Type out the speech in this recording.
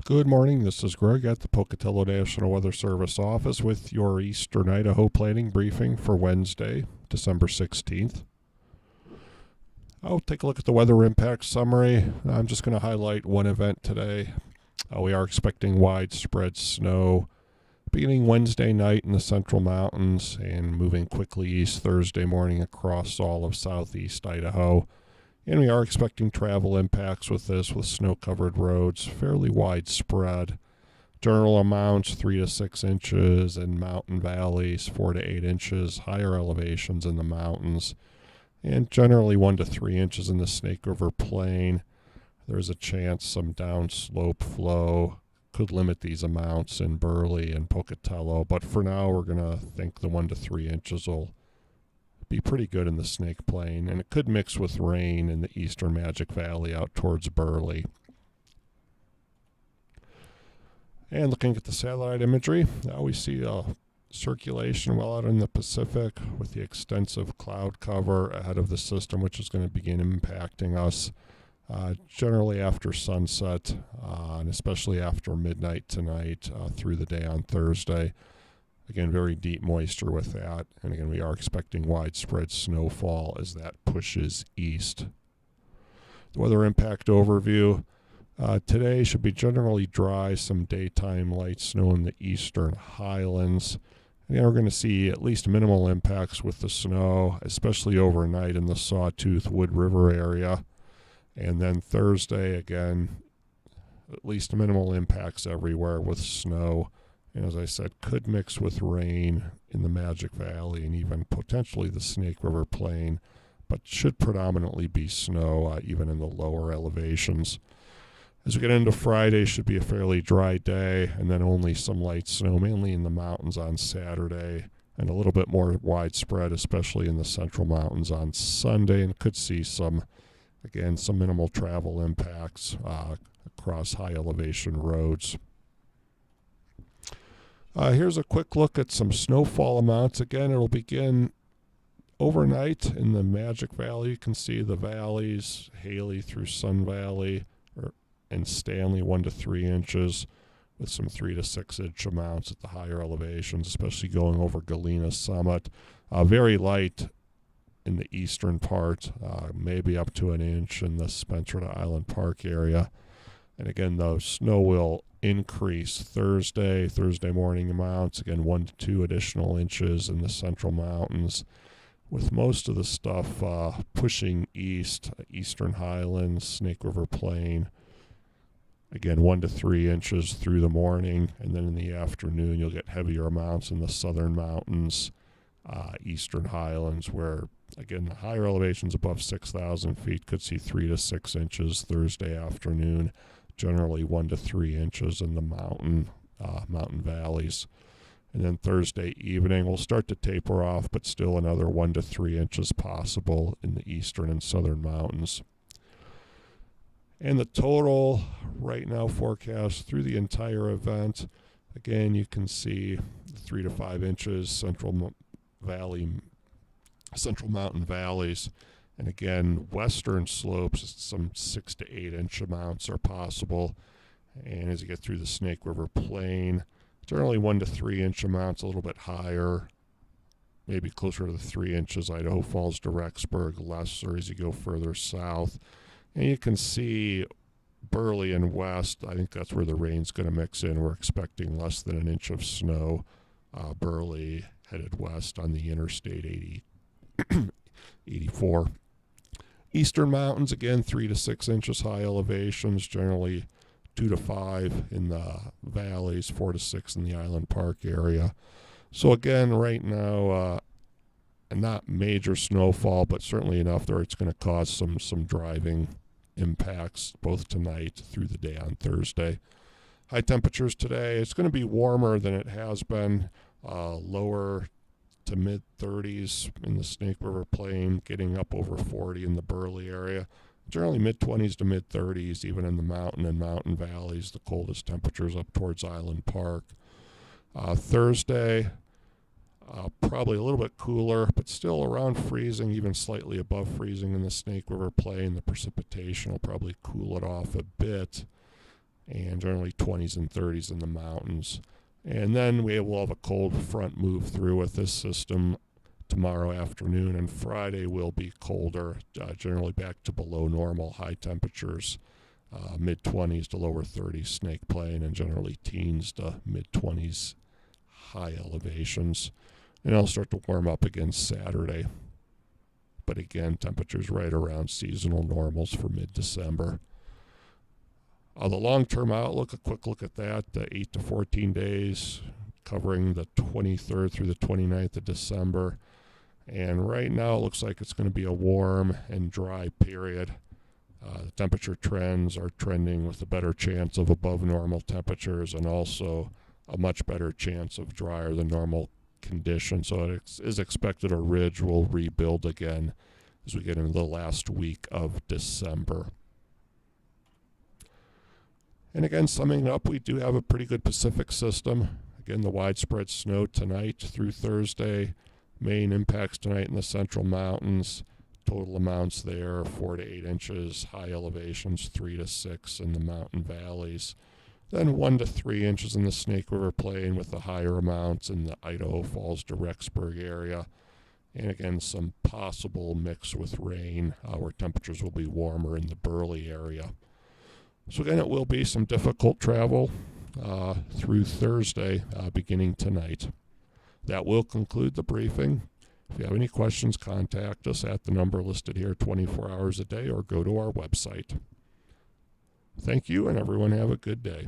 Good morning, this is Greg at the Pocatello National Weather Service office with your Eastern Idaho planning briefing for Wednesday, December 16th. I'll take a look at the weather impact summary. I'm just going to highlight one event today. We are expecting widespread snow beginning Wednesday night in the Central Mountains and moving quickly east Thursday morning across all of southeast Idaho. And we are expecting travel impacts with this, with snow-covered roads, fairly widespread. General amounts 3 to 6 inches in mountain valleys, 4 to 8 inches, higher elevations in the mountains, and generally 1 to 3 inches in the Snake River Plain. There's a chance some downslope flow could limit these amounts in Burley and Pocatello, but for now we're going to think the 1 to 3 inches will be pretty good in the Snake Plain, and it could mix with rain in the eastern Magic Valley out towards Burley. And looking at the satellite imagery, now we see a circulation well out in the Pacific with the extensive cloud cover ahead of the system, which is going to begin impacting us generally after sunset, and especially after midnight tonight through the day on Thursday. Again, very deep moisture with that. And again, we are expecting widespread snowfall as that pushes east. The weather impact overview. Today should be generally dry, some daytime light snow in the eastern highlands. And we're going to see at least minimal impacts with the snow, especially overnight in the Sawtooth Wood River area. And then Thursday, again, at least minimal impacts everywhere with snow. And as I said, could mix with rain in the Magic Valley and even potentially the Snake River Plain, but should predominantly be snow even in the lower elevations. As we get into Friday, should be a fairly dry day, and then only some light snow, mainly in the mountains on Saturday, and a little bit more widespread, especially in the Central Mountains on Sunday, and could see some minimal travel impacts across high elevation roads. Here's a quick look at some snowfall amounts. Again, it'll begin overnight in the Magic Valley. You can see the valleys, Haley through Sun Valley, and Stanley 1 to 3 inches, with some 3 to 6 inch amounts at the higher elevations, especially going over Galena Summit. Very light in the eastern part, maybe up to an inch in the Spencer to Island Park area. And again, the snow will increase Thursday morning amounts, again 1 to 2 additional inches in the Central Mountains, with most of the stuff pushing east, eastern highlands, Snake River Plain. Again, 1 to 3 inches through the morning, and then in the afternoon you'll get heavier amounts in the southern mountains, eastern highlands, where again the higher elevations above 6,000 feet could see 3 to 6 inches Thursday afternoon. Generally 1 to 3 inches in the mountain valleys. And then Thursday evening will start to taper off, but still another 1 to 3 inches possible in the eastern and southern mountains. And the total right now forecast through the entire event, again, you can see 3 to 5 inches Central Mountain valleys. And again, western slopes, some 6 to 8 inch amounts are possible. And as you get through the Snake River Plain, generally 1 to 3 inch amounts, a little bit higher, maybe closer to the 3 inches. Idaho Falls to Rexburg, lesser as you go further south. And you can see Burley and west, I think that's where the rain's going to mix in. We're expecting less than an inch of snow. Burley headed west on the Interstate 84. Eastern mountains, again, 3 to 6 inches high elevations, generally 2 to 5 in the valleys, 4 to 6 in the Island Park area. So again, right now, not major snowfall, but certainly enough there it's going to cause some driving impacts both tonight through the day on Thursday. High temperatures today, it's going to be warmer than it has been, lower to mid-30s in the Snake River Plain, getting up over 40 in the Burley area. Generally mid-20s to mid-30s, even in the mountain and mountain valleys. The coldest temperatures up towards Island Park. Thursday, probably a little bit cooler, but still around freezing, even slightly above freezing in the Snake River Plain. The precipitation will probably cool it off a bit. and generally 20s and 30s in the mountains. And then we will have a cold front move through with this system tomorrow afternoon, and Friday will be colder, generally back to below normal high temperatures, mid-20s to lower 30s Snake Plain, and generally teens to mid-20s high elevations. And it'll start to warm up again Saturday. But again, temperatures right around seasonal normals for mid-December. The long-term outlook, a quick look at that, 8 to 14 days, covering the 23rd through the 29th of December. And right now it looks like it's going to be a warm and dry period. The temperature trends are trending with a better chance of above normal temperatures and also a much better chance of drier than normal conditions. So it is expected a ridge will rebuild again as we get into the last week of December. And again, summing up, we do have a pretty good Pacific system. Again, the widespread snow tonight through Thursday. Main impacts tonight in the central mountains. Total amounts there 4 to 8 inches. High elevations 3 to 6 in the mountain valleys. Then 1 to 3 inches in the Snake River Plain, with the higher amounts in the Idaho Falls to Rexburg area. And again, some possible mix with rain where temperatures will be warmer in the Burley area. So again, it will be some difficult travel through Thursday, beginning tonight. That will conclude the briefing. If you have any questions, contact us at the number listed here 24 hours a day or go to our website. Thank you, and everyone have a good day.